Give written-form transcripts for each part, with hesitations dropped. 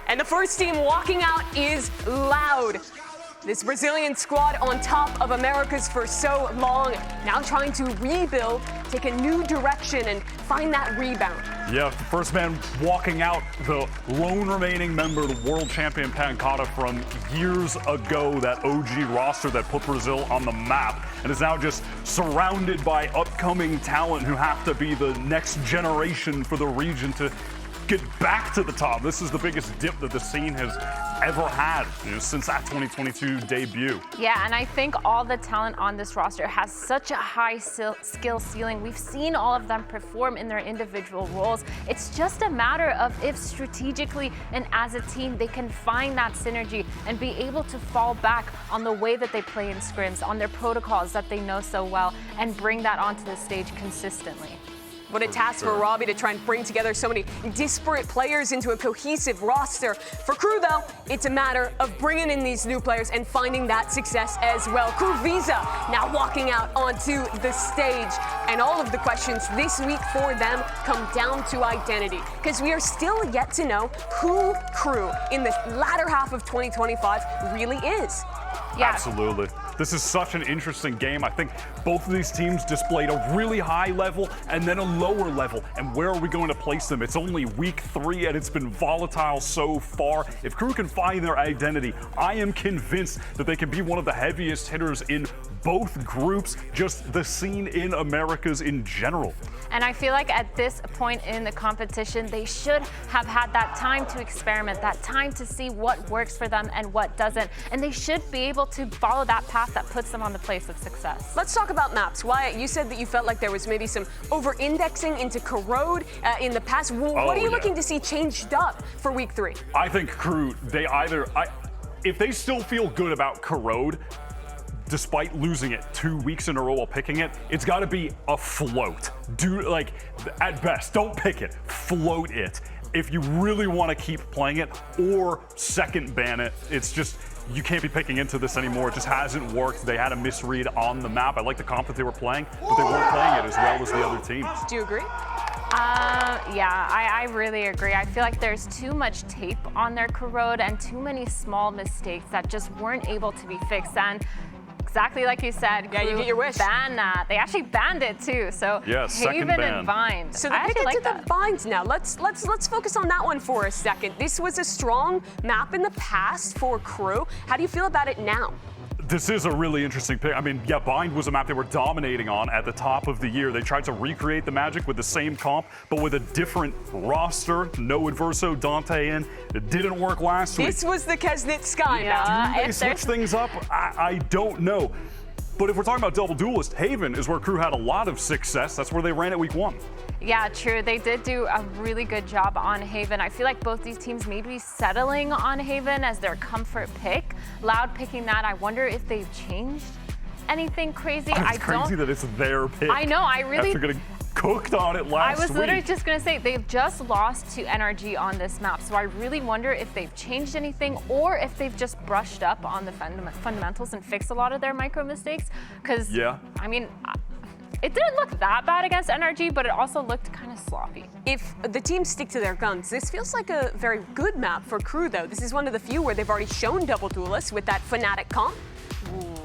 And the first team walking out is Loud. This Brazilian squad on top of Americas for so long, now trying to rebuild, take a new direction, and find that rebound. Yeah, the first man walking out, the lone remaining member, the world champion Pancada from years ago, that OG roster that put Brazil on the map, and is now just surrounded by upcoming talent who have to be the next generation for the region to get back to the top. This is the biggest dip that the scene has ever had, since that 2022 debut. Yeah, and I think all the talent on this roster has such a high skill ceiling. We've seen all of them perform in their individual roles. It's just a matter of if strategically and as a team they can find that synergy and be able to fall back on the way that they play in scrims, on their protocols that they know so well, and bring that onto the stage consistently. What a task for Robbie to try and bring together so many disparate players into a cohesive roster. For KRU, though, it's a matter of bringing in these new players and finding that success as well. KRU Visa now walking out onto the stage. And all of the questions this week for them come down to identity, because we are still yet to know who KRU in the latter half of 2025 really is. Yeah. Absolutely. This is such an interesting game. I think both of these teams displayed a really high level and then a lower level. And where are we going to place them? It's only week 3 and it's been volatile so far. If KRU can find their identity, I am convinced that they can be one of the heaviest hitters in both groups, just the scene in Americas in general. And I feel like at this point in the competition, they should have had that time to experiment, that time to see what works for them and what doesn't. And they should be able to follow that path that puts them on the place of success. Let's talk about maps. Wyatt, you said that you felt like there was maybe some over-indexing into Corrode in the past. What are you looking to see changed up for week 3? I think KRU, if they still feel good about Corrode, despite losing it 2 weeks in a row while picking it, it's got to be a float. At best, don't pick it, float it. If you really want to keep playing it, or second ban it, it's just, you can't be picking into this anymore. It just hasn't worked. They had a misread on the map. I like the comp that they were playing, but they weren't playing it as well as the other teams. Do you agree? Yeah, I really agree. I feel like there's too much tape on their Corrode and too many small mistakes that just weren't able to be fixed. And exactly like you said, yeah, you get your wish. Ban that. They actually banned it too. So yeah, Haven and Bind. So they're picking to the binds now. Let's focus on that one for a second. This was a strong map in the past for KRU. How do you feel about it now? This is a really interesting pick. I mean, yeah, Bind was a map they were dominating on at the top of the year. They tried to recreate the magic with the same comp, but with a different roster. No Adverso, Dante in. It didn't work last week. This was the Kesnit Sky map. Do they switch things up? I don't know. But if we're talking about double duelist, Haven is where KRU had a lot of success. That's where they ran it week 1. Yeah, true. They did do a really good job on Haven. I feel like both these teams may be settling on Haven as their comfort pick. Loud picking that. I wonder if they've changed anything crazy. It's crazy that it's their pick. I know. I really. After getting cooked on it last week. I was literally just going to say, they've just lost to NRG on this map, so I really wonder if they've changed anything or if they've just brushed up on the fundamentals and fixed a lot of their micro mistakes. Because, I mean, it didn't look that bad against NRG, but it also looked kind of sloppy. If the teams stick to their guns, this feels like a very good map for KRU, though. This is one of the few where they've already shown double duelists with that Fnatic comp.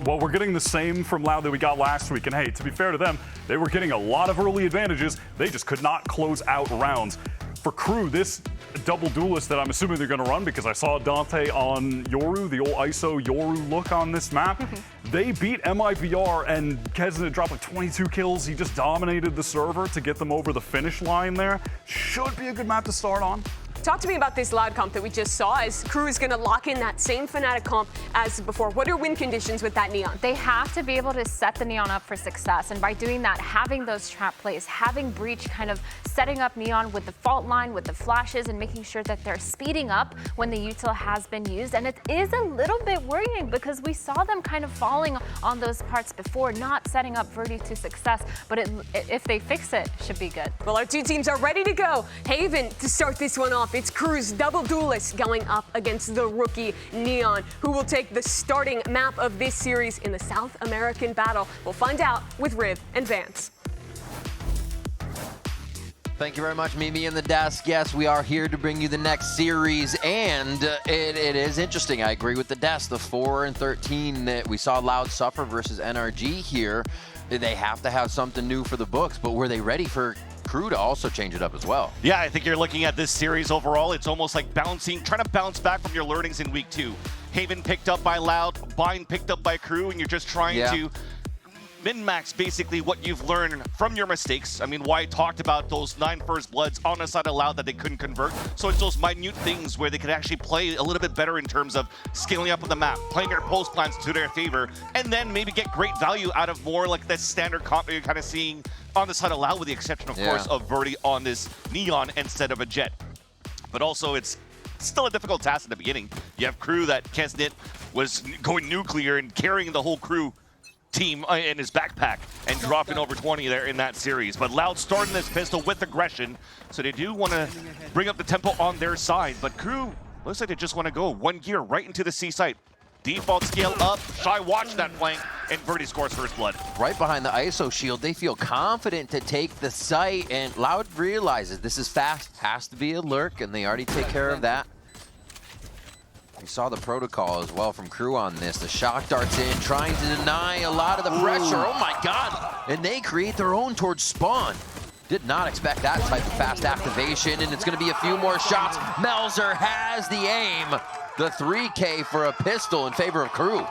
Well, we're getting the same from Loud that we got last week. And hey, to be fair to them, they were getting a lot of early advantages. They just could not close out rounds. For KRU, this double duelist that I'm assuming they're going to run, because I saw Dante on Yoru, the old ISO Yoru look on this map. They beat MIVR, and Kesnit dropped like 22 kills. He just dominated the server to get them over the finish line there. Should be a good map to start on. Talk to me about this Loud comp that we just saw, as KRU is going to lock in that same Fnatic comp as before. What are win conditions with that Neon? They have to be able to set the Neon up for success, and by doing that, having those trap plays, having Breach kind of setting up Neon with the fault line, with the flashes, and making sure that they're speeding up when the util has been used. And it is a little bit worrying because we saw them kind of falling on those parts before, not setting up Verdi to success, but if they fix it, should be good. Well, our two teams are ready to go. Haven to start this one off. It's KRU's double duelist going up against the rookie Neon, who will take the starting map of this series in the South American battle. We'll find out with Riv and Vance. Thank you very much, Mimi and the desk. Yes, we are here to bring you the next series, and it is interesting. I agree with the desk. The 4 and 13 that we saw Loud suffer versus NRG here, they have to have something new for the books, but were they ready for KRU to also change it up as well? Yeah, I think you're looking at this series overall. It's almost like trying to bounce back from your learnings in week 2. Haven picked up by Loud, Bind picked up by KRU, and you're just trying to min-max basically what you've learned from your mistakes. I mean, Wyatt talked about those 9 first bloods on the side of Loud that they couldn't convert. So it's those minute things where they could actually play a little bit better in terms of scaling up on the map, playing their post plans to their favor, and then maybe get great value out of more like that standard comp you're kind of seeing on the side of Loud, with the exception, of course, of Verdi on this Neon instead of a Jet. But also, it's still a difficult task at the beginning. You have KRU that Kesnit was going nuclear and carrying the whole KRU team in his backpack and dropping over 20 there in that series. But Loud starting this pistol with aggression, so they do want to bring up the tempo on their side. But KRU looks like they just want to go 1 gear right into the C site. Default scale up, Shy watch that flank, and Verdi scores first blood. Right behind the ISO shield, they feel confident to take the site, and Loud realizes this is fast, has to be a lurk, and they already take care of that. We saw the protocol as well from KRU on this. The shock darts in, trying to deny a lot of the pressure. Oh my God! And they create their own towards spawn. Did not expect that type of fast activation, and it's gonna be a few more shots. Melzer has the aim. The 3K for a pistol in favor of KRU.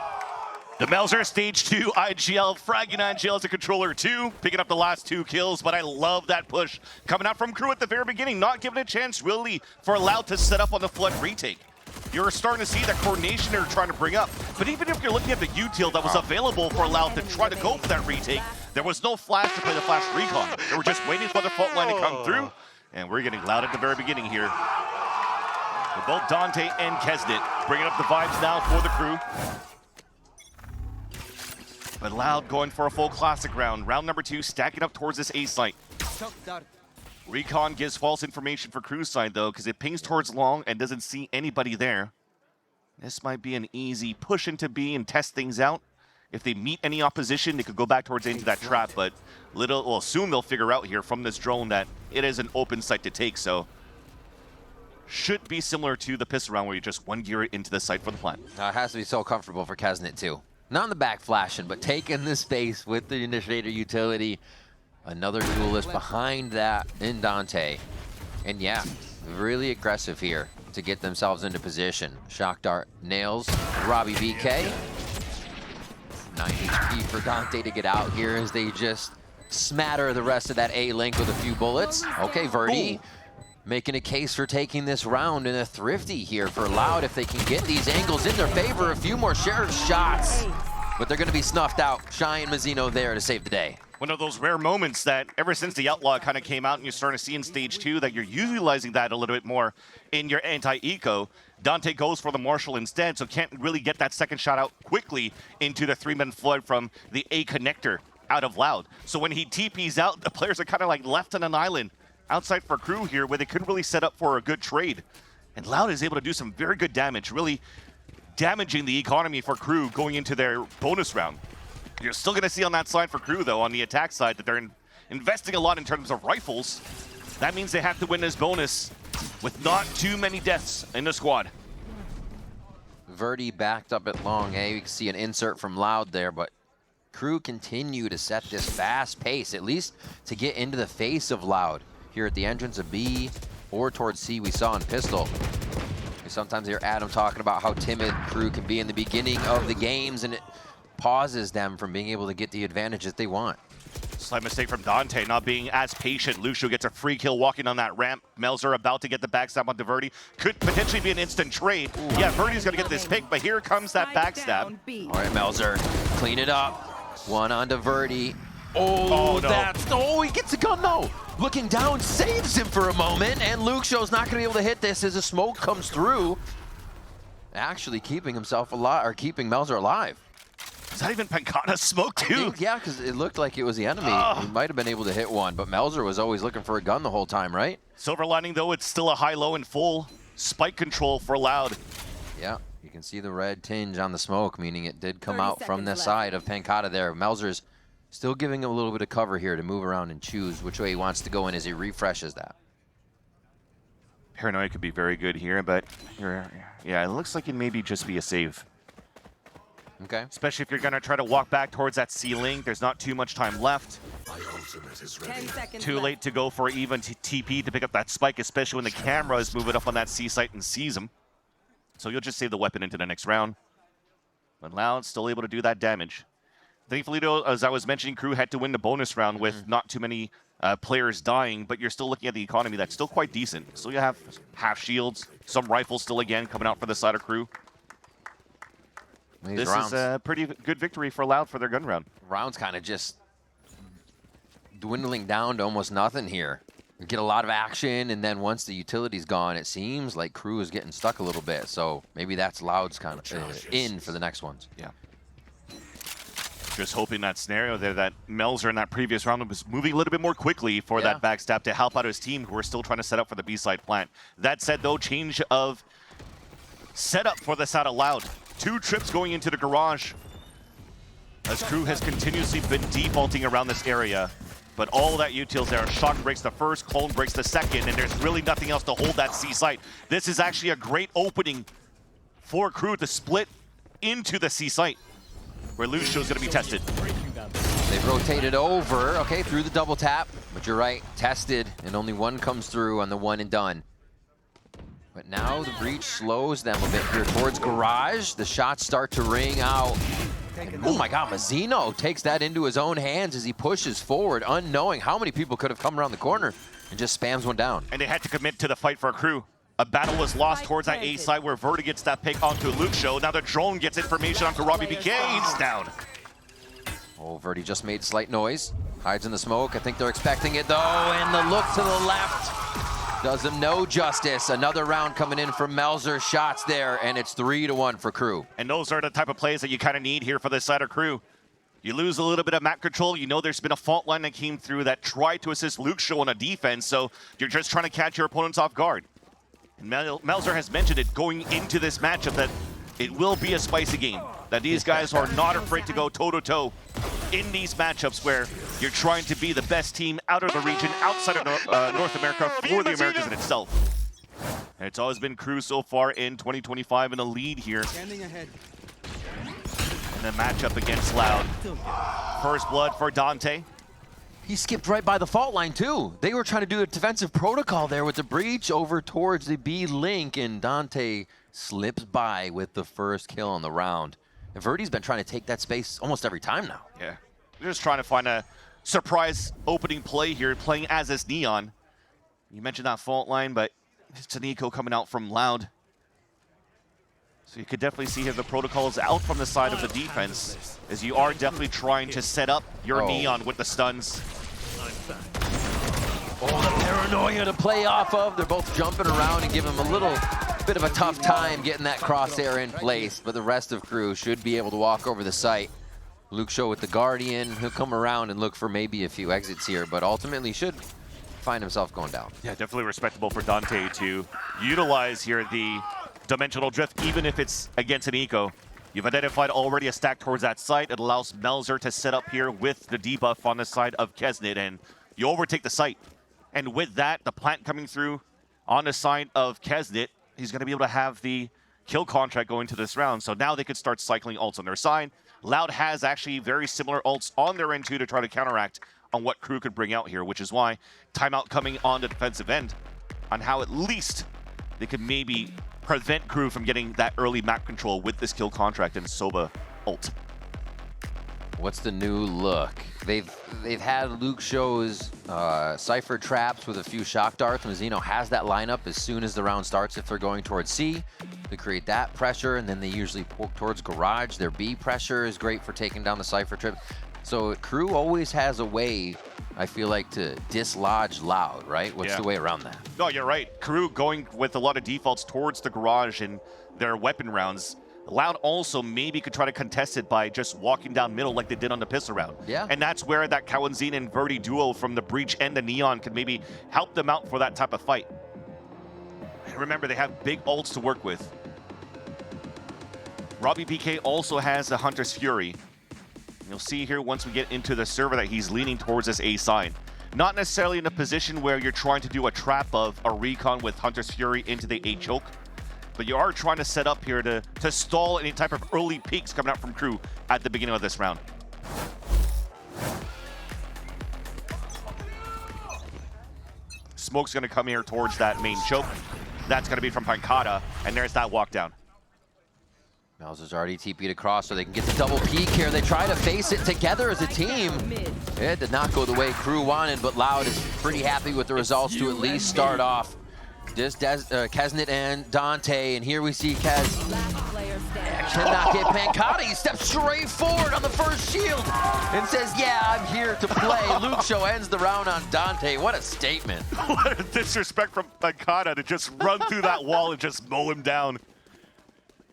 The Melzer Stage 2 IGL, fragging IGL as a controller 2, picking up the last 2 kills, but I love that push coming out from KRU at the very beginning, not giving a chance really for Loud to set up on the Flood retake. You're starting to see that coordination they're trying to bring up, but even if you're looking at the util that was available for Loud to try to go for that retake, there was no flash to play the flash recon. They were just waiting for the fault line to come through, and we're getting Loud at the very beginning here. With both Dante and Kesnit bringing up the vibes now for the KRU. But Loud going for a full classic round. Round number 2, stacking up towards this A site. Recon gives false information for KRU's side though, because it pings towards long and doesn't see anybody there. This might be an easy push into B and test things out. If they meet any opposition, they could go back towards into that trap, but soon they'll figure out here from this drone that it is an open site to take, so should be similar to the pistol round where you just 1 gear it into the site for the plant. It has to be so comfortable for Kesnit too. Not in the back flashing, but taking the space with the initiator utility. Another duelist behind that in Dante. And yeah, really aggressive here to get themselves into position. Shock dart nails Robbie BK. 9 HP for Dante to get out here as they just smatter the rest of that A link with a few bullets. Okay, Verdi making a case for taking this round, and a thrifty here for Loud if they can get these angles in their favor. A few more sheriff shots, but they're going to be snuffed out. Shy and Mazzino there to save the day. One of those rare moments that ever since the Outlaw kind of came out and you're starting to see in Stage 2 that you're utilizing that a little bit more in your anti-eco. Dante goes for the Marshal instead, so can't really get that second shot out quickly into the 3-man flood from the A connector out of Loud. So when he TPs out, the players are kind of like left on an island outside for KRU here where they couldn't really set up for a good trade. And Loud is able to do some very good damage, really damaging the economy for KRU going into their bonus round. You're still going to see on that side for KRU, though, on the attack side, that they're investing a lot in terms of rifles. That means they have to win this bonus with not too many deaths in the squad. Verdi backed up at long A. You can see an insert from Loud there, but KRU continue to set this fast pace, at least to get into the face of Loud. Here at the entrance of B or towards C, we saw in Pistol. We sometimes hear Adam talking about how timid KRU can be in the beginning of the games, and it pauses them from being able to get the advantage that they want. Slight mistake from Dante, not being as patient. Lucio gets a free kill walking on that ramp. Melzer about to get the backstab onto Verdi. Could potentially be an instant trade. Ooh. Yeah, Verdi's going to get this pick, but here comes that backstab. All right, Melzer, clean it up. One onto Verdi. Oh, no. He gets a gun though. Looking down, saves him for a moment, and Lucio's not going to be able to hit this as the smoke comes through. Actually keeping himself alive, or keeping Melzer alive. Is that even Pancata's smoke too? Yeah, because it looked like it was the enemy. He might have been able to hit one, but Melzer was always looking for a gun the whole time, right? Silver lining though, it's still a high-low and full spike control for Loud. Yeah, you can see the red tinge on the smoke, meaning it did come out from the side of Pancata there. Melzer's Still giving him a little bit of cover here to move around and choose which way he wants to go in as he refreshes that. Paranoia could be very good here, but yeah, it looks like it maybe just be a save. Okay. Especially if you're going to try to walk back towards that ceiling. There's not too much time left. 10 seconds Too late to go for even TP to pick up that spike, especially when the camera is moving up on that C site and sees him. So you'll just save the weapon into the next round. But Loud still able to do that damage. Thankfully, though, as I was mentioning, Crew had to win the bonus round with not too many players dying, but you're still looking at the economy that's still quite decent. So you have half shields, some rifles still again coming out for the side of Crew. This is a pretty good victory for Loud for their gun round. Rounds kind of just dwindling down to almost nothing here. You get a lot of action, and then once the utility's gone, it seems like Crew is getting stuck a little bit. So maybe that's Loud's kind of in for the next ones. Yeah. Just hoping that scenario there that Melzer in that previous round was moving a little bit more quickly for that backstab to help out his team who are still trying to set up for the B-side plant. That said, though, change of setup for the side of Loud. 2 trips going into the garage as Crew has continuously been defaulting around this area. But all that utils there, Shock breaks the first, Clone breaks the second, and there's really nothing else to hold that C site. This is actually a great opening for Crew to split into the C site, where Lucio's going to be tested. They've rotated over, okay, through the double tap, but you're right, tested, and only one comes through on the one and done. But now the breach slows them a bit here towards garage. The shots start to ring out. And, oh my God, Mazzino takes that into his own hands as he pushes forward, unknowing how many people could have come around the corner, and just spams one down. And they had to commit to the fight for Crew. A battle was lost towards that A side where Verdi gets that pick onto Lucio. Now the drone gets information onto Robbie BK. He's down. Oh, Verdi just made slight noise. Hides in the smoke. I think they're expecting it though. And the look to the left does him no justice. Another round coming in from Melzer. Shots there, and it's 3-1 for Crew. And those are the type of plays that you kind of need here for this side of Crew. You lose a little bit of map control. You know there's been a fault line that came through that tried to assist Lucio on a defense, so you're just trying to catch your opponents off guard. And Melzer has mentioned it going into this matchup that it will be a spicy game, that these guys are not afraid to go toe-to-toe in these matchups where you're trying to be the best team out of the region, outside of North America, for the Americas in itself. And it's always been Crew so far in 2025 in the lead here. Standing ahead. And the matchup against Loud. First blood for Dante. He skipped right by the fault line too. They were trying to do a defensive protocol there with the breach over towards the B link, and Dante slips by with the first kill on the round. And Verdi's been trying to take that space almost every time now. Yeah, they're just trying to find a surprise opening play here, playing as this Neon. You mentioned that fault line, but it's an eco coming out from Loud. So you could definitely see here the protocol is out from the side of the defense, as you are definitely trying to set up your Neon with the stuns. Oh, the paranoia to play off of. They're both jumping around and giving him a little bit of a tough time getting that crosshair in place, but the rest of Crew should be able to walk over the site. Luke Show with the Guardian. He'll come around and look for maybe a few exits here, but ultimately should find himself going down. Yeah, definitely respectable for Dante to utilize here the dimensional drift, even if it's against an eco. You've identified already a stack towards that site. It allows Melzer to set up here with the debuff on the side of Kesnit, and you overtake the site. And with that, the plant coming through on the side of Kesnit, he's going to be able to have the kill contract going to this round. So now they could start cycling ults on their side. Loud has actually very similar ults on their end too to try to counteract on what Crew could bring out here, which is why timeout coming on the defensive end on how at least they could maybe prevent Crew from getting that early map control with this kill contract and Soba ult. What's the new look? They've had Luke Show's Cypher traps with a few shock darts. Mazzino has that lineup as soon as the round starts if they're going towards C to create that pressure, and then they usually poke towards garage. Their B pressure is great for taking down the Cypher trip. So Crew always has a way, I feel like, to dislodge Loud, right? What's the way around that? No, you're right. Crew going with a lot of defaults towards the garage in their weapon rounds. Loud also maybe could try to contest it by just walking down middle like they did on the pistol round. Yeah. And that's where that Kawenzine and Verdi duo from the Breach and the Neon could maybe help them out for that type of fight. And remember, they have big ults to work with. Robbie BK also has the Hunter's Fury. You'll see here once we get into the server that he's leaning towards this A side. Not necessarily in a position where you're trying to do a trap of a recon with Hunter's Fury into the A choke, but you are trying to set up here to stall any type of early peaks coming out from KRU at the beginning of this round. Smoke's gonna come here towards that main choke. That's gonna be from Pankata, and there's that walk down. Bowser's already TP'd across so they can get the double peek here. They try to face it together as a team. It did not go the way KRU wanted, but Loud is pretty happy with the results to at least start off. Just Keznit and Dante, and here we see Kez cannot get Pankata. He steps straight forward on the first shield and says, yeah, I'm here to play. Luke Show ends the round on Dante. What a statement. What a disrespect from Pankata to just run through that wall and just mow him down.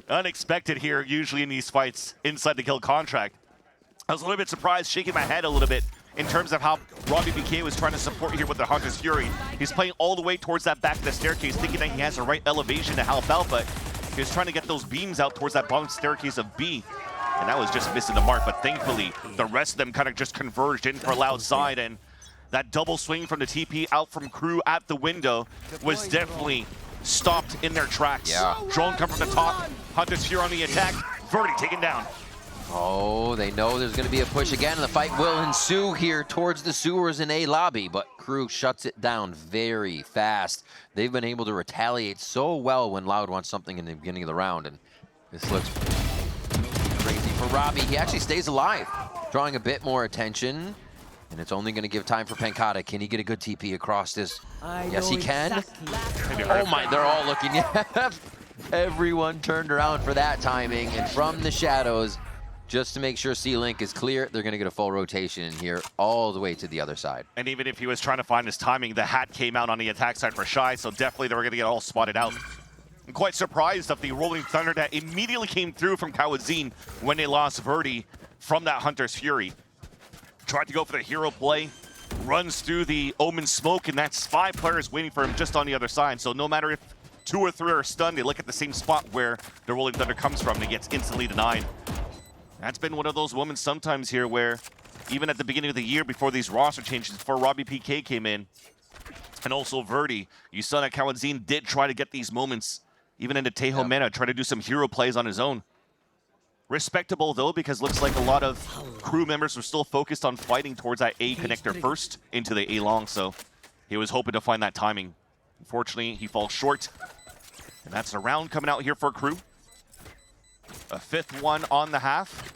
Unexpected here, usually in these fights, inside the kill contract. I was a little bit surprised, shaking my head a little bit in terms of how robbie.bk was trying to support here with the Hunter's Fury. He's playing all the way towards that back of the staircase, thinking that he has the right elevation to help out, but he was trying to get those beams out towards that bottom staircase of B, and that was just missing the mark. But thankfully, the rest of them kind of just converged in for Loud side, and that double swing from the TP out from KRU at the window was definitely stopped in their tracks. Yeah. Drone come from the top, Hunter's Fury on the attack, Verdi taken down. Oh, they know there's going to be a push again, and the fight will ensue here towards the sewers in A lobby, but KRU shuts it down very fast. They've been able to retaliate so well when Loud wants something in the beginning of the round, and this looks crazy for Robbie. He actually stays alive, drawing a bit more attention, and it's only going to give time for Pankata. Can he get a good TP across this? Yes, he can. Oh my, they're all looking. Everyone turned around for that timing, and from the shadows, just to make sure C-Link is clear, they're going to get a full rotation in here all the way to the other side. And even if he was trying to find his timing, the hat came out on the attack side for Shy, so definitely they were going to get all spotted out. I'm quite surprised of the Rolling Thunder that immediately came through from Kawazin when they lost Verdi from that Hunter's Fury. Tried to go for the hero play, runs through the Omen smoke, and that's 5 players waiting for him just on the other side. So no matter if 2 or 3 are stunned, they look at the same spot where the Rolling Thunder comes from, and he gets instantly denied. That's been one of those moments sometimes here where even at the beginning of the year before these roster changes, before robbie.bk came in, and also Verdi, you saw that Kawazin did try to get these moments, even into Tejo Mena, try to do some hero plays on his own. Respectable though, because looks like a lot of KRU members were still focused on fighting towards that A connector first into the A long, so he was hoping to find that timing. Unfortunately, he falls short, and that's a round coming out here for KRU. A 5th one on the half.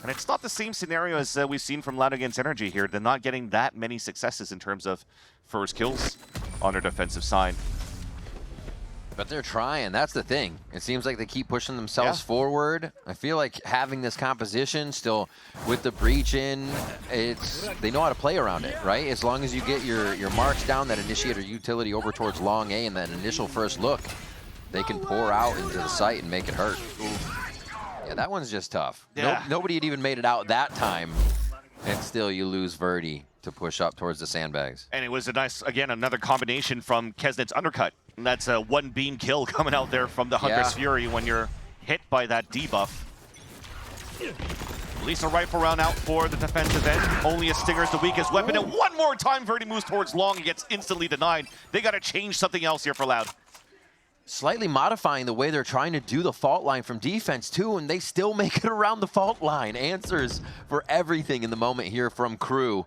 And it's not the same scenario as we've seen from Loud against Energy here. They're not getting that many successes in terms of first kills on their defensive side. But they're trying, that's the thing. It seems like they keep pushing themselves forward. I feel like having this composition still with the breach in, they know how to play around it, right? As long as you get your marks down, that initiator utility over towards long A and that initial first look, they can pour out into the site and make it hurt. Yeah, that one's just tough. Yeah. Nobody had even made it out that time, and still you lose Verdi to push up towards the sandbags. And it was a nice, again, another combination from Keznit's undercut. And that's a 1 beam kill coming out there from the Hunter's Fury when you're hit by that debuff. At least a rifle round out for the defensive end. Only a stinger is the weakest weapon. And one more time, Verdi moves towards long and gets instantly denied. They got to change something else here for Loud. Slightly modifying the way they're trying to do the fault line from defense too, and they still make it around the fault line. Answers for everything in the moment here from KRU.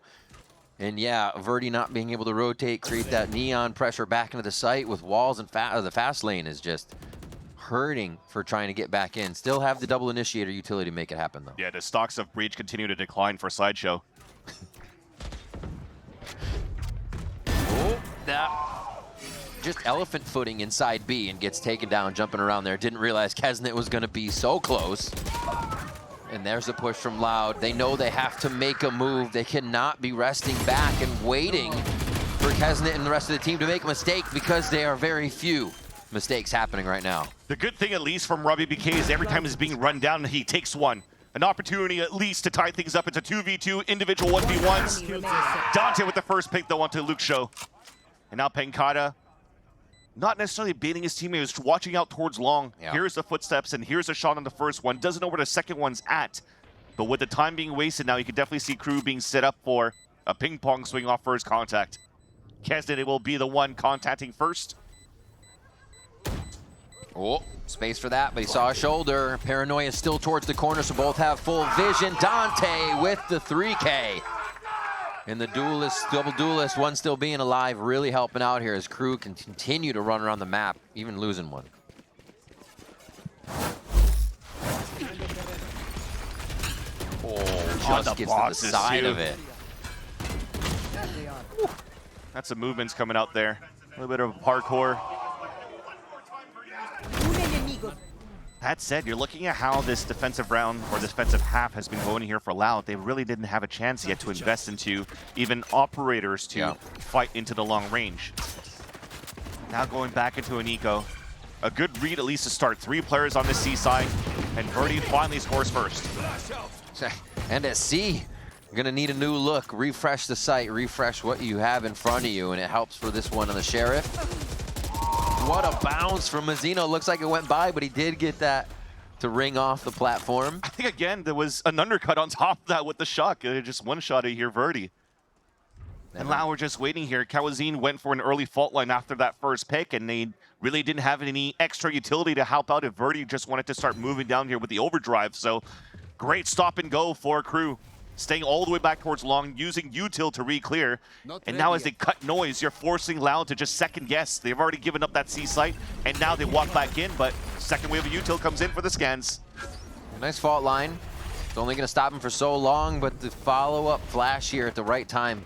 And yeah, Verdi not being able to rotate, create that neon pressure back into the site with walls and the fast lane is just hurting for trying to get back in. Still have the double initiator utility to make it happen though. Yeah, the stocks of Breach continue to decline for Sideshow. Oh, that just elephant footing inside B and gets taken down, jumping around there. Didn't realize Keznit was going to be so close. And there's a push from Loud. They know they have to make a move. They cannot be resting back and waiting for Keznit and the rest of the team to make a mistake, because there are very few mistakes happening right now. The good thing, at least from robbie.bk, is every time he's being run down, he takes one. An opportunity at least to tie things up into 2v2 individual 1v1s. Dante with the first pick though onto Luke Show. And now Pankata, not necessarily baiting his teammate, was watching out towards long. Yeah. Here's the footsteps, and here's a shot on the first one. Doesn't know where the second one's at. But with the time being wasted now, you can definitely see KRU being set up for a ping pong swing off first contact. Kesnet will be the one contacting first. Oh, space for that, but he saw a shoulder. Paranoia is still towards the corner, so both have full vision. Dante with the 3K. And the duelist, double duelist, one still being alive, really helping out here as KRU can continue to run around the map, even losing one. Oh, just gets to the side of it. That's some movements coming out there. A little bit of parkour. That said, you're looking at how this defensive round or defensive half has been going here for Loud. They really didn't have a chance yet to invest into even operators to fight into the long range. Now going back into an eco. A good read at least to start. 3 players on the C side, and Verdi finally scores first. And at C, you're gonna need a new look. Refresh the site, refresh what you have in front of you, and it helps for this one on the Sheriff. What a bounce from Mazzino. Looks like it went by, but he did get that to ring off the platform. I think, again, there was an undercut on top of that with the shock. Just one-shot here, Verdi. And now we're just waiting here. Kawazine went for an early fault line after that first pick, and they really didn't have any extra utility to help out if Verdi just wanted to start moving down here with the overdrive. So great stop and go for KRU. Staying all the way back towards long, using util to re-clear. And now as they cut noise, you're forcing Loud to just second guess. They've already given up that C site, and now they walk back in, but second wave of util comes in for the scans. Nice fault line. It's only gonna stop him for so long, but the follow-up flash here at the right time.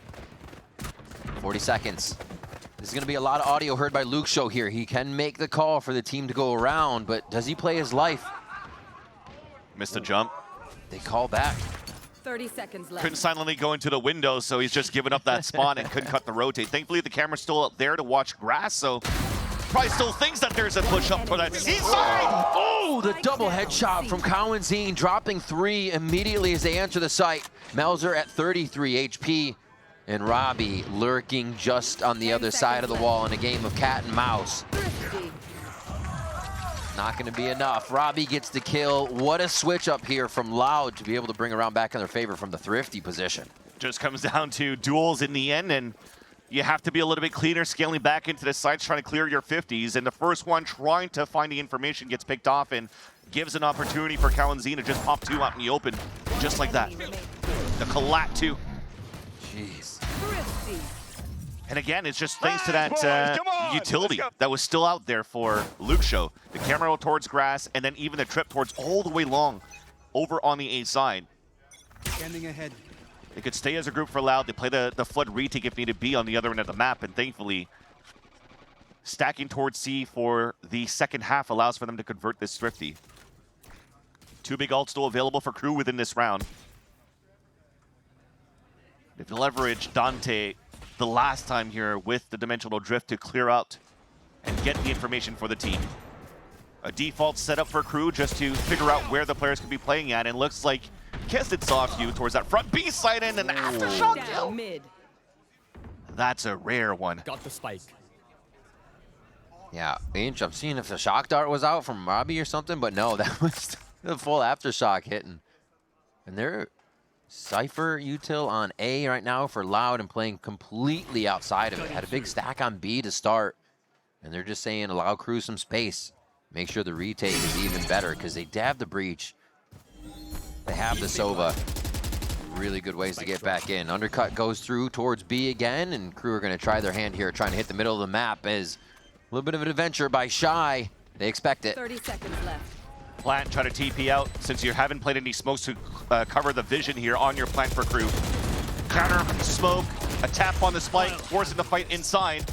40 seconds. This is gonna be a lot of audio heard by Luke Show here. He can make the call for the team to go around, but does he play his life? Missed a jump. They call back. 30 seconds left. Couldn't silently go into the window, so he's just given up that spawn and couldn't cut the rotate. Thankfully, the camera's still up there to watch grass, so probably still thinks that there's a push up for that C-side. Oh, the double headshot from Kawazine, dropping 3 immediately as they enter the site. Melzer at 33 HP, and Robbie lurking just on the other side of the wall in a game of cat and mouse. Not going to be enough. Robbie gets the kill. What a switch up here from Loud to be able to bring around back in their favor from the thrifty position. Just comes down to duels in the end, and you have to be a little bit cleaner, scaling back into the sites, trying to clear your 50s. And the first one trying to find the information gets picked off and gives an opportunity for Kawazine to just pop 2 out in the open, just like that. The collat 2. Jeez. And again, it's just thanks to that utility that was still out there for Luke Show. The camera towards grass, and then even the trip towards all the way long over on the A side. Scanning ahead. They could stay as a group for Loud. They play the flood retake if needed be on the other end of the map, and thankfully, stacking towards C for the second half allows for them to convert this thrifty. 2 big ults still available for KRU within this round. They've leveraged Dante the last time here with the dimensional drift to clear out and get the information for the team. A default setup for KRU just to figure out where the players could be playing at, and looks like Kesnet saw a few towards that front B side and an aftershock kill. Mid. That's a rare one. Got the spike. Yeah, Inch, I'm seeing if the shock dart was out from Robbie or something, but no, that was the full aftershock hitting. And they're Cypher util on A right now for Loud and playing completely outside of it. Had a big stack on B to start, and they're just saying allow KRU some space. Make sure the retake is even better because they have the breach. They have the Sova. Really good ways to get back in. Undercut goes through towards B again, and KRU are going to try their hand here, trying to hit the middle of the map as a little bit of an adventure by Shy. They expect it. 30 seconds left. Plant try to TP out since you haven't played any smokes to cover the vision here on your plant for KRU. Counter, smoke, a tap on the spike, forcing the fight inside.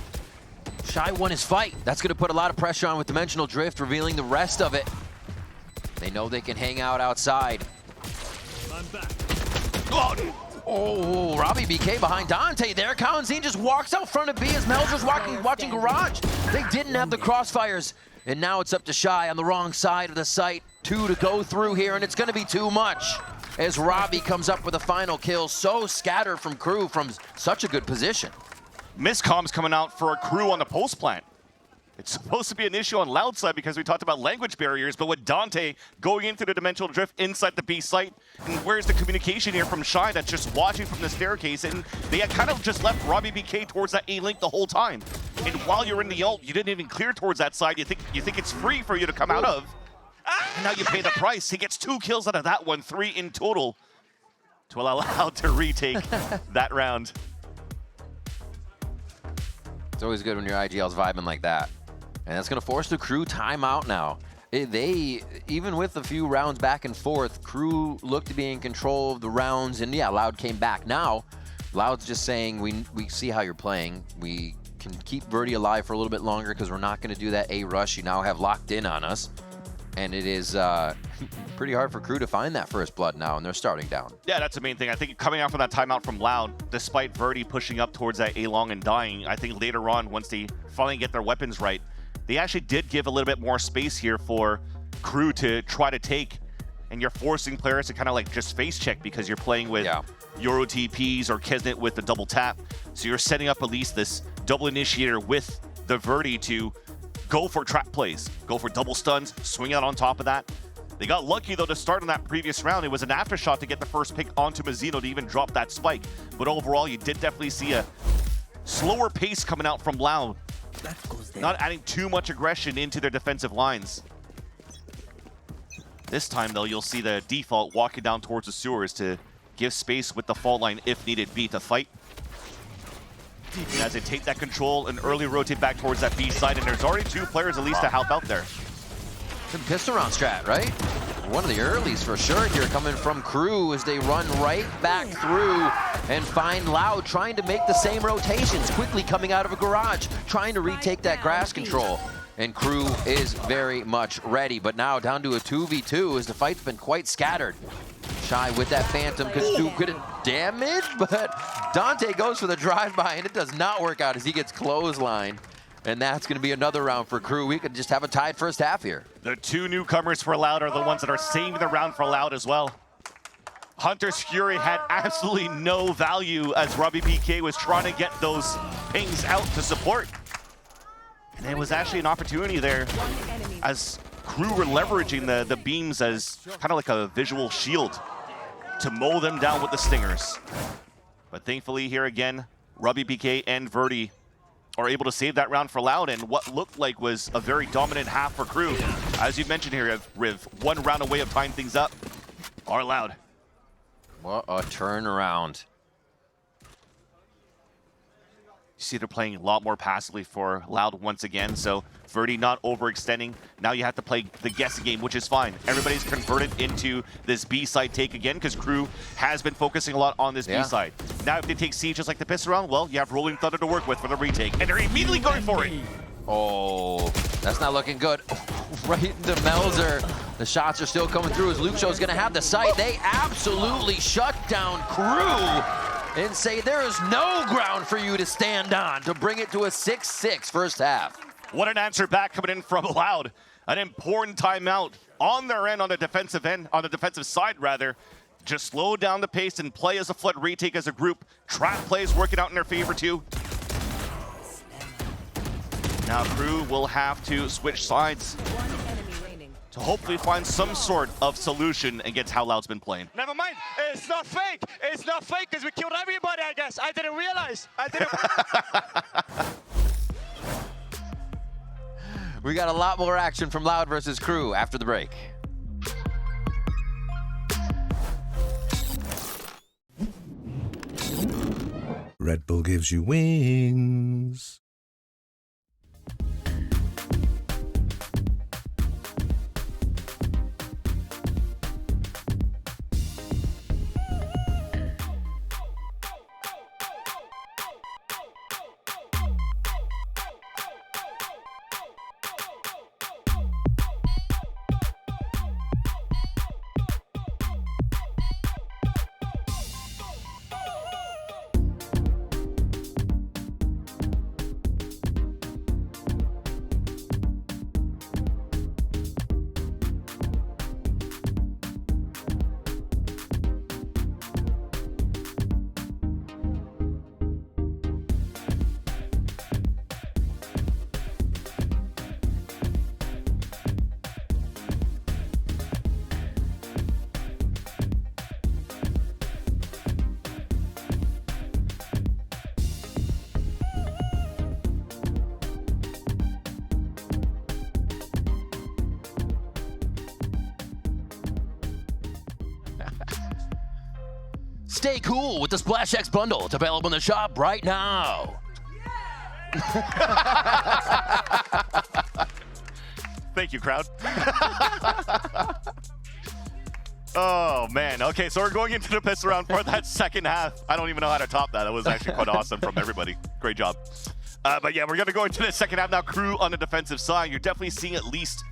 Shy won his fight. That's going to put a lot of pressure on with Dimensional Drift, revealing the rest of it. They know they can hang out outside. I'm back. Oh, Robbie BK behind Dante there. Kawazine just walks out front of B as Melzer's watching Garage. They didn't have the crossfires. And now it's up to Shy on the wrong side of the site. 2 to go through here, and it's going to be too much as Robbie comes up with a final kill. So scattered from KRU from such a good position. Miscoms coming out for a KRU on the post plant. It's supposed to be an issue on Loud side because we talked about language barriers, but with Dante going into the dimensional drift inside the B site, and where's the communication here from Shy that's just watching from the staircase, and they had kind of just left Robbie BK towards that A link the whole time. And while you're in the ult, you didn't even clear towards that side. You think it's free for you to come out of. And now you pay the price. He gets 2 kills out of that one, 3 in total, to allow Loud to retake that round. It's always good when your IGL's vibing like that. And that's going to force the Crew timeout now. Even with a few rounds back and forth, Crew looked to be in control of the rounds, and yeah, Loud came back. Now, Loud's just saying, we see how you're playing. We can keep Birdie alive for a little bit longer because we're not going to do that A rush you now have locked in on us. And it is pretty hard for Crew to find that first blood now, and they're starting down. Yeah, that's the main thing. I think coming out from that timeout from Loud, despite Verdi pushing up towards that A-long and dying, I think later on, once they finally get their weapons right, they actually did give a little bit more space here for Crew to try to take, and you're forcing players to kind of like just face check because you're playing with Euro TPs or Kesnet with the double tap. So you're setting up at least this double initiator with the Verdi to go for trap plays, go for double stuns, swing out on top of that. They got lucky though to start in that previous round. It was an aftershot to get the first pick onto Mazzino to even drop that spike. But overall, you did definitely see a slower pace coming out from Loud. Not adding too much aggression into their defensive lines. This time though, you'll see the default walking down towards the sewers to give space with the fault line if needed be to fight. And as they take that control and early rotate back towards that B side, and there's already 2 players at least to help out there. Good pistol round strat, right? One of the earlies for sure here coming from Crew as they run right back through and find Loud trying to make the same rotations, quickly coming out of a garage, trying to retake that grass control. And Crew is very much ready, but now down to a 2v2 as the fight's been quite scattered. Shy with that Phantom could do good damage, but Dante goes for the drive-by and it does not work out as he gets clotheslined. And that's going to be another round for Crew. We could just have a tied first half here. The 2 newcomers for Loud are the ones that are saving the round for Loud as well. Hunter's Fury had absolutely no value as Robbie BK was trying to get those pings out to support. And it was actually an opportunity there as Crew were leveraging the beams as kind of like a visual shield to mow them down with the stingers. But thankfully here again, Robbie BK and Verdi are able to save that round for Loud, and what looked like was a very dominant half for Crew. As you mentioned here, Riv, 1 round away of tying things up are Loud. What a turnaround. You see they're playing a lot more passively for Loud once again, so Verdi not overextending. Now you have to play the guessing game, which is fine. Everybody's converted into this B-side take again because Crew has been focusing a lot on this B-side. Now if they take C just like the pistol round, well, you have Rolling Thunder to work with for the retake, and they're immediately going for it. Oh, that's not looking good. Right into Melzer. The shots are still coming through as Luke Show's gonna have the site. They absolutely shut down Crew and say there is no ground for you to stand on to bring it to a 6-6 first half. What an answer back coming in from Loud. An important timeout on their end, on the defensive side rather. Just slow down the pace and play as a flood retake as a group. Trap plays working out in their favor too. Now Crew will have to switch sides to hopefully find some sort of solution against how Loud's been playing. Never mind, it's not fake. It's not fake because we killed everybody, I guess. I didn't realize. We got a lot more action from Loud versus Crew after the break. Red Bull gives you wings. Stay cool with the Splash X bundle. It's available in the shop right now. Thank you, crowd. Oh, man. Okay, so we're going into the piss round for that second half. I don't even know how to top that. That was actually quite awesome from everybody. Great job. But yeah, we're going to go into the second half now. Crew on the defensive side. You're definitely seeing at least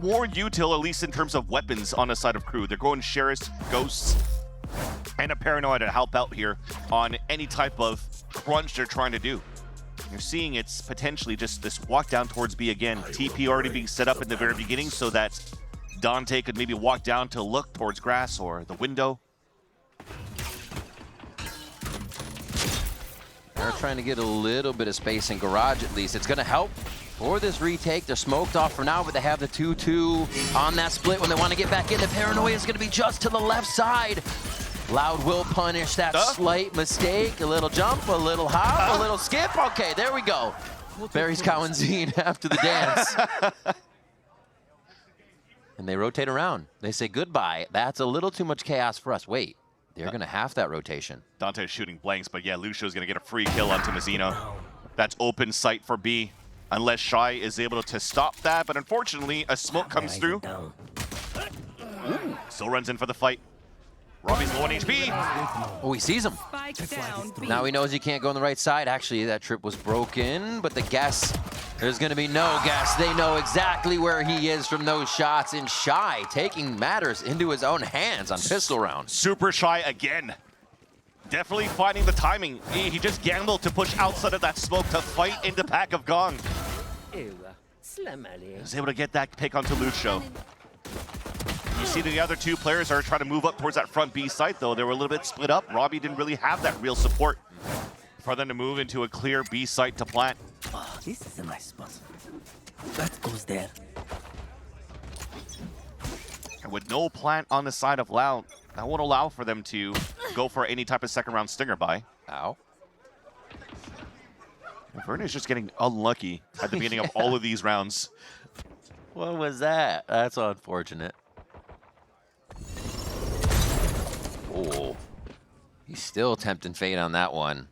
more util, at least in terms of weapons on the side of Crew. They're going Sheriffs, Ghosts, and a Paranoia to help out here on any type of crunch they're trying to do. You're seeing it's potentially just this walk down towards B again. TP already being set up in the very beginning so that Dante could maybe walk down to look towards grass or the window. They're trying to get a little bit of space in garage at least. It's going to help for this retake. They're smoked off for now, but they have the 2-2 on that split when they want to get back in. The Paranoia is going to be just to the left side. Loud will punish that slight mistake. A little jump, a little hop, a little skip. Okay, there we go. Barry's Cowanzine after the dance. And they rotate around. They say goodbye. That's a little too much chaos for us. Wait, they're going to half that rotation. Dante's shooting blanks, but yeah, Lucio's going to get a free kill onto Mazzino. That's open sight for B, unless Shy is able to stop that. But unfortunately, a smoke comes through. Ooh, still runs in for the fight. Robbie's low on HP. Oh, he sees him. Now he knows he can't go on the right side. Actually, that trip was broken, but the guess, there's going to be no guess. They know exactly where he is from those shots, and Shy taking matters into his own hands on pistol round. Super Shy again. Definitely finding the timing. He just gambled to push outside of that smoke to fight in the pack of Gong. He was able to get that pick onto Lucio. You see the other two players are trying to move up towards that front B site, though. They were a little bit split up. Robbie didn't really have that real support for them to move into a clear B site to plant. Oh, this is a nice spot. That goes there. And with no plant on the side of Loud, that won't allow for them to go for any type of second round stinger buy. Ow. Vernon is just getting unlucky at the beginning of all of these rounds. What was that? That's unfortunate. Oh, he's still tempting fate on that one.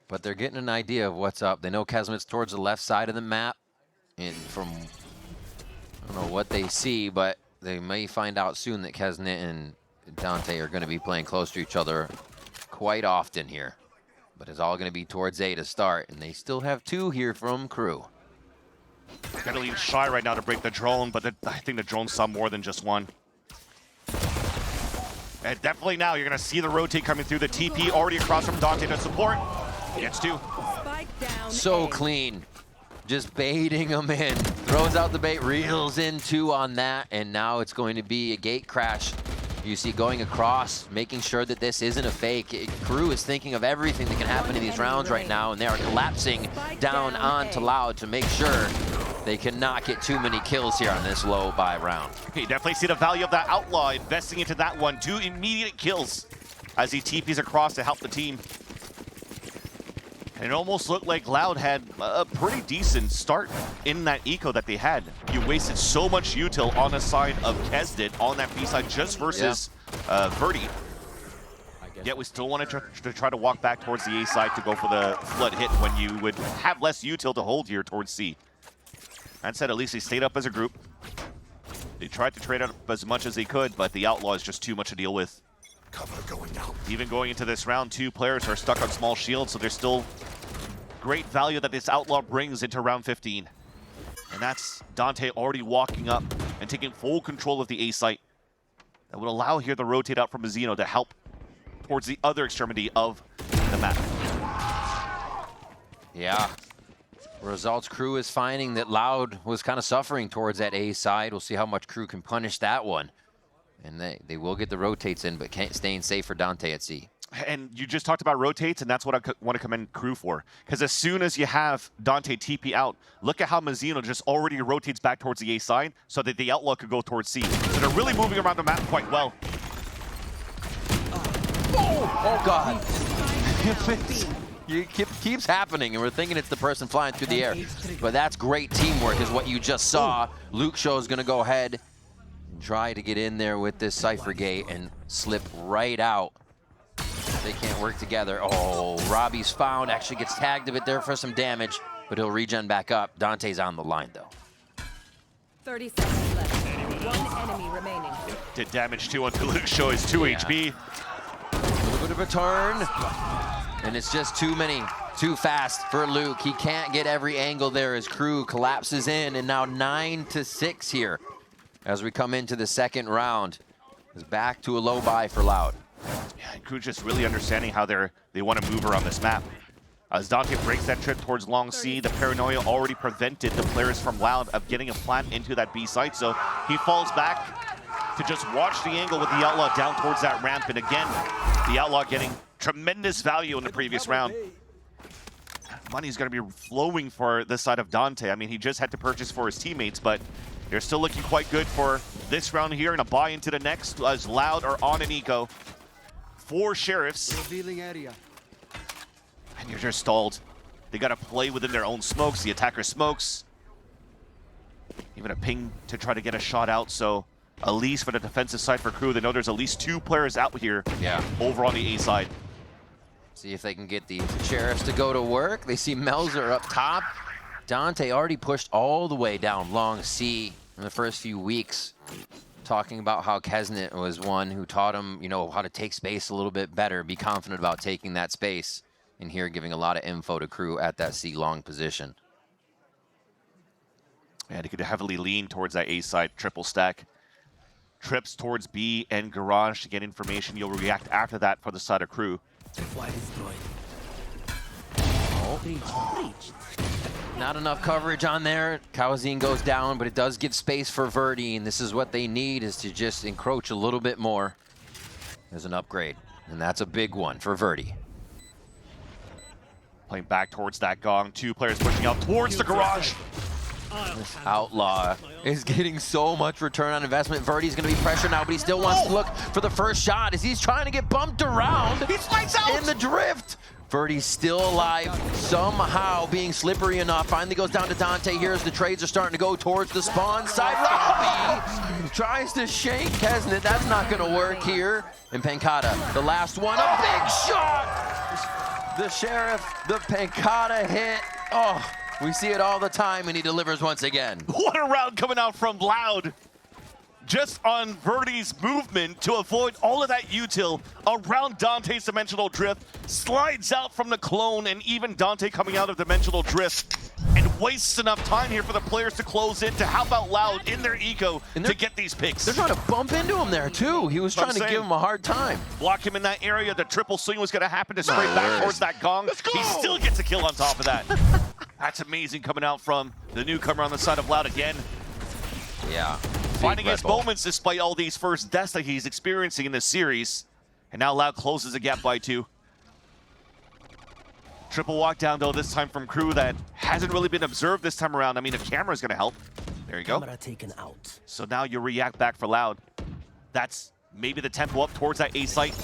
But they're getting an idea of what's up. They know Kesmet's towards the left side of the map. And from, I don't know what they see, but they may find out soon that Kesnet and Dante are going to be playing close to each other quite often here. But it's all going to be towards A to start. And they still have two here from Crew. Gotta leave Shy right now to break the drone, but I think the drone saw more than just one. And definitely now you're gonna see the rotate coming through. The TP already across from Dante to support. Gets two. So clean. Just baiting him in. Throws out the bait, reels in two on that, and now it's going to be a gate crash. You see going across, making sure that this isn't a fake. Crew is thinking of everything that can happen in these rounds right now, and they are collapsing down onto Loud to make sure they cannot get too many kills here on this low buy round. Okay, definitely see the value of that Outlaw investing into that one. 2 immediate kills as he TPs across to help the team. And it almost looked like Loud had a pretty decent start in that eco that they had. You wasted so much util on the side of Kesnet on that B side just versus Verdi. Yet we still wanted to try to walk back towards the A side to go for the flood hit when you would have less util to hold here towards C. That said, at least they stayed up as a group. They tried to trade up as much as they could, but the Outlaw is just too much to deal with. Cover going down. Even going into this round, 2 players are stuck on small shields, so there's still great value that this Outlaw brings into round 15. And that's Dante already walking up and taking full control of the A site. That would allow here the rotate out from Mazzino to help towards the other extremity of the map. Yeah. Results Crew is finding that Loud was kind of suffering towards that A side. We'll see how much Crew can punish that one. And they will get the rotates in, but can't staying safe for Dante at C. And you just talked about rotates, and that's what I want to commend Crew for. Because as soon as you have Dante TP out, look at how Mazzino just already rotates back towards the A side so that the Outlaw could go towards C. So they're really moving around the map quite well. Oh God. It keeps happening, and we're thinking it's the person flying through the air. But that's great teamwork is what you just saw. Luke Show is going to go ahead and try to get in there with this Cypher Gate and slip right out They can't work together. Oh, Robbie's found. Actually gets tagged a bit there for some damage, but he'll regen back up. Dante's on the line, though. 30 seconds left. One enemy remaining. Did damage too until Luke show his 2 HP. A little bit of a turn. And it's just too many, too fast for Luke. He can't get every angle there as Crew collapses in, and now 9-6 here as we come into the second round. It's back to a low buy for Loud. Yeah, and Crew just really understanding how they want to move around this map. As Dante breaks that trip towards Long C, the paranoia already prevented the players from Loud of getting a plant into that B site, so he falls back to just watch the angle with the Outlaw down towards that ramp, and again, the Outlaw getting tremendous value in the previous round. Money's going to be flowing for this side of Dante. I mean, he just had to purchase for his teammates, but they're still looking quite good for this round here, and a buy into the next as Loud are on an eco. 4 sheriffs. Revealing area. And you're just stalled. They got to play within their own smokes. The attacker smokes. Even a ping to try to get a shot out. So at least for the defensive side for Crew, they know there's at least 2 players out here. Yeah. Over on the A side. See if they can get the sheriffs to go to work. They see Melzer up top. Dante already pushed all the way down Long C in the first few weeks, talking about how Kesnet was one who taught him, you know, how to take space a little bit better, be confident about taking that space. And here giving a lot of info to Crew at that C long position. Yeah, they could heavily lean towards that A side triple stack. Trips towards B and garage to get information. You'll react after that for the side of Crew. Not enough coverage on there. Kawazine goes down, but it does give space for Verdi, and this is what they need, is to just encroach a little bit more. There's an upgrade, and that's a big one for Verdi. Playing back towards that gong. 2 players pushing out towards the garage. This Outlaw is getting so much return on investment. Verdi's going to be pressured now, but he still wants to look for the first shot as he's trying to get bumped around. He slides out! In the drift. Verdi's still alive, somehow being slippery enough. Finally goes down to Dante here as the trades are starting to go towards the spawn side. Robbie tries to shank Kesnet. That's not going to work here. And Pankata, the last one, a big shot! The Sheriff, the Pankata hit. Oh, we see it all the time, and he delivers once again. What a round coming out from Loud. Just on Verdi's movement to avoid all of that util around Dante's dimensional drift. Slides out from the clone, and even Dante coming out of dimensional drift. And wastes enough time here for the players to close in to help out Loud in their eco to get these picks. They're trying to bump into him there, too. He was trying to give him a hard time. Block him in that area. The triple swing was going to happen to spray back towards that gong. He still gets a kill on top of that. That's amazing coming out from the newcomer on the side of Loud again. Yeah. Finding his moments despite all these first deaths that he's experiencing in this series. And now Loud closes the gap by 2. Triple walk down, though, this time from Crew that hasn't really been observed this time around. I mean, a camera's going to help. There you go. Camera taken out. So now you react back for Loud. That's maybe the tempo up towards that A site.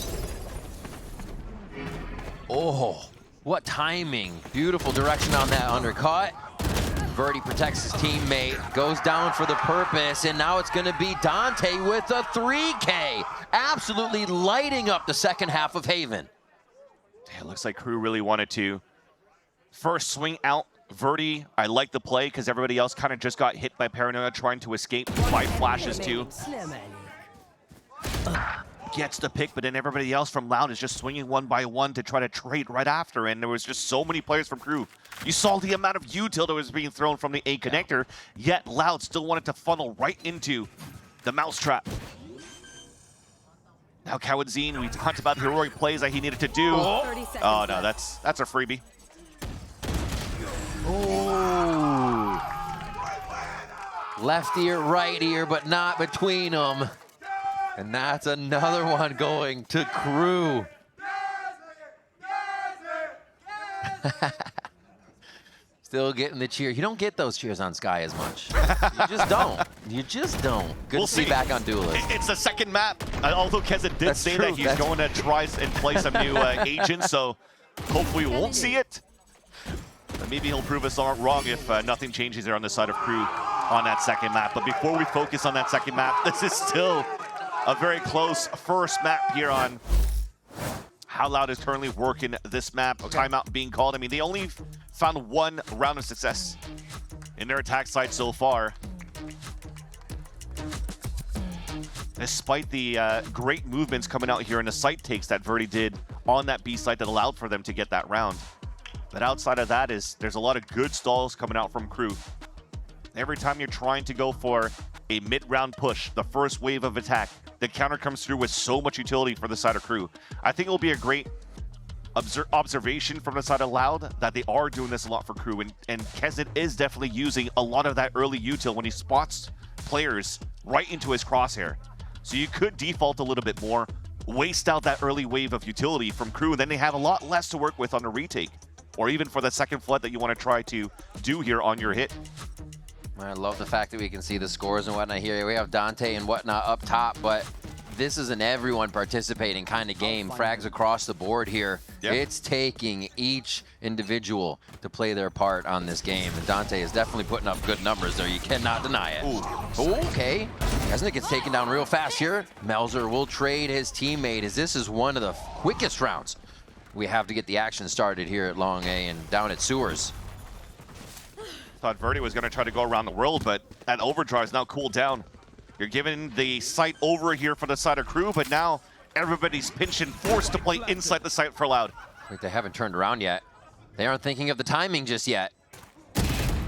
Oh, what timing. Beautiful direction on that undercut. Verdi protects his teammate, goes down for the purpose, and now it's going to be Dante with a 3K. Absolutely lighting up the second half of Haven. It looks like Crew really wanted to first swing out Verdi. I like the play because everybody else kind of just got hit by Paranoia trying to escape by flashes too. Gets the pick, but then everybody else from Loud is just swinging one by one to try to trade right after, and there was just so many players from Crew. You saw the amount of util that was being thrown from the A connector, yet Loud still wanted to funnel right into the mousetrap. Now Kawadzine, we talked about the heroic plays that he needed to do. Oh no, that's a freebie. Oh. Left ear, right ear, but not between them. And that's another one going to Crew. Still getting the cheer. You don't get those cheers on Sky as much. You just don't. You just don't. Good to see back on Duelist. It's the second map. Although Keza did say that he's going to try and play some new agents, so hopefully we won't see it. But maybe he'll prove us wrong if nothing changes there on the side of Crew on that second map. But before we focus on that second map, this is still a very close first map here on how Loud is currently working this map. Timeout being called. I mean, they only found one round of success in their attack side so far. Despite the great movements coming out here in the site takes that Verdi did on that B site that allowed for them to get that round. But outside of that, there's a lot of good stalls coming out from KRU. Every time you're trying to go for a mid-round push, the first wave of attack, the counter comes through with so much utility for the side of KRU. I think it will be a great observation from the side of Loud that they are doing this a lot for KRU, and Kezit is definitely using a lot of that early util when he spots players right into his crosshair. So you could default a little bit more, waste out that early wave of utility from KRU, and then they have a lot less to work with on the retake, or even for the second flood that you want to try to do here on your hit. I love the fact that we can see the scores and whatnot here. We have Dante and whatnot up top, but this is an everyone participating kind of game. Frags across the board here. Yep. It's taking each individual to play their part on this game. And Dante is definitely putting up good numbers there. You cannot deny it. Ooh, okay. Kesnet gets taken down real fast here. Melzer will trade his teammate as this is one of the quickest rounds we have to get the action started here at Long A and down at Sewers. Thought Verdi was going to try to go around the world, but that overdrive is now cooled down. You're giving the site over here for the side of KRU, but now everybody's pinched and forced to play inside the site for Loud. Wait, they haven't turned around yet. They aren't thinking of the timing just yet.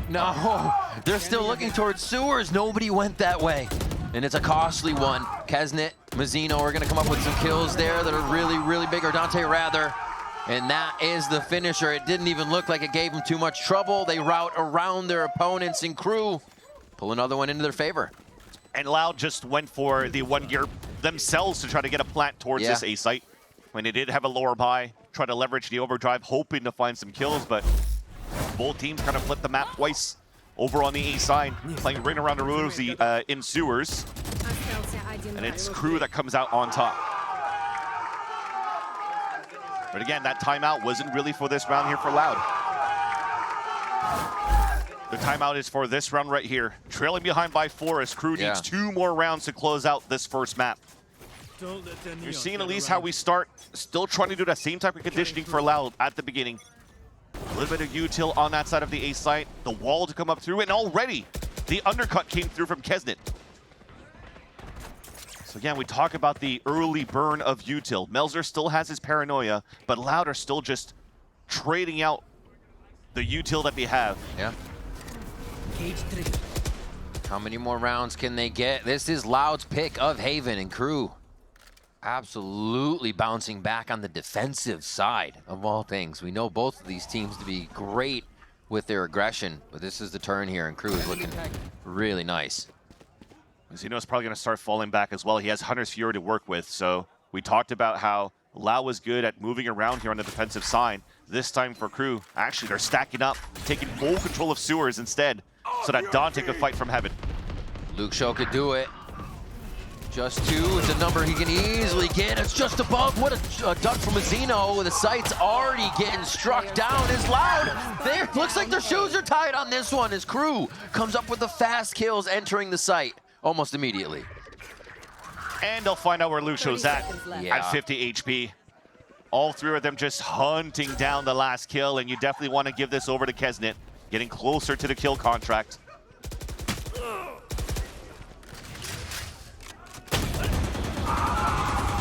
No, they're still looking towards Sewers. Nobody went that way. And it's a costly one. Kesnet, Mazzino are going to come up with some kills there that are really, really big, or Dante rather. And that is the finisher. It didn't even look like it gave them too much trouble. They route around their opponents, and KRU pull another one into their favor. And Loud just went for the one gear themselves to try to get a plant towards this A site. When they did have a lower buy, try to leverage the overdrive, hoping to find some kills, but both teams kind of flipped the map twice over on the A side, playing right around the Rosie in Sewers. And it's KRU that comes out on top. But again, that timeout wasn't really for this round here for Loud. The timeout is for this round right here. Trailing behind by 4 as KRU needs 2 more rounds to close out this first map. You're seeing at least how we start. Still trying to do that same type of conditioning for Loud at the beginning. A little bit of util on that side of the A site. The wall to come up through, and already the undercut came through from Kesnet. So again, we talk about the early burn of util. Melzer still has his paranoia, but Loud are still just trading out the util that they have. Yeah. How many more rounds can they get? This is Loud's pick of Haven, and KRU absolutely bouncing back on the defensive side of all things. We know both of these teams to be great with their aggression, but this is the turn here, and KRU is looking really nice. Zeno's probably going to start falling back as well. He has Hunter's Fury to work with, so we talked about how Lau was good at moving around here on the defensive side. This time for KRU, actually they're stacking up, taking full control of Sewers instead, so that Dante could fight from heaven. Luke Show could do it. Just 2 is a number he can easily get. It's just above. What a duck from Mazzino. The site's already getting struck down. Is Loud. There looks like their shoes are tied on this one as KRU comes up with the fast kills entering the site almost immediately. And they'll find out where Luke Show's at 50 HP. All 3 of them just hunting down the last kill, and you definitely want to give this over to Kesnet, getting closer to the kill contract.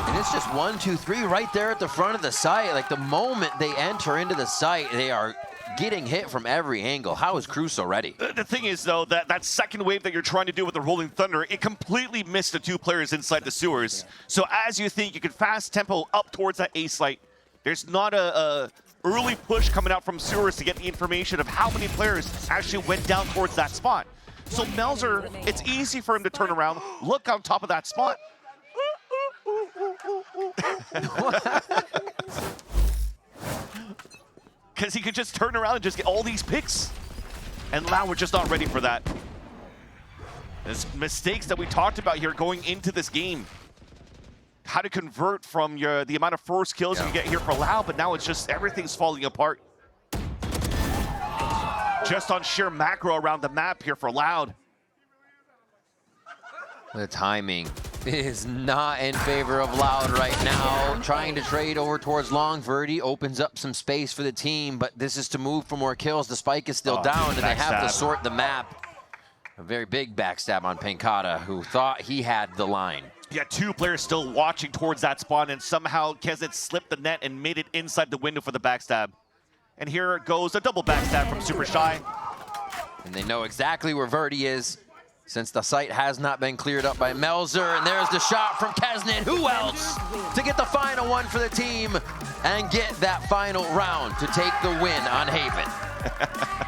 And it's just 1, 2, 3 right there at the front of the site. Like the moment they enter into the site, they are getting hit from every angle. How is KRU so ready? The thing is, though, that second wave that you're trying to do with the Rolling Thunder, it completely missed the 2 players inside the Sewers. So as you think you can fast tempo up towards that A site, there's not a early push coming out from Sewers to get the information of how many players actually went down towards that spot. So Melzer, it's easy for him to turn around, look on top of that spot. Because he could just turn around and just get all these picks. And Lau were just not ready for that. There's mistakes that we talked about here going into this game. How to convert from the amount of first kills you get here for Lau, but now it's just everything's falling apart. Just on sheer macro around the map here for Loud. The timing is not in favor of Loud right now. Trying to trade over towards Long. Verdi opens up some space for the team, but this is to move for more kills. The spike is still down, and they have to sort the map. A very big backstab on Pankata, who thought he had the line. Yeah, 2 players still watching towards that spawn, and somehow Kezit slipped the net and made it inside the window for the backstab. And here goes a double backstab from Super Shy. And they know exactly where Verdi is, since the site has not been cleared up by Melzer. And there's the shot from Kesnet. Who else to get the final one for the team and get that final round to take the win on Haven?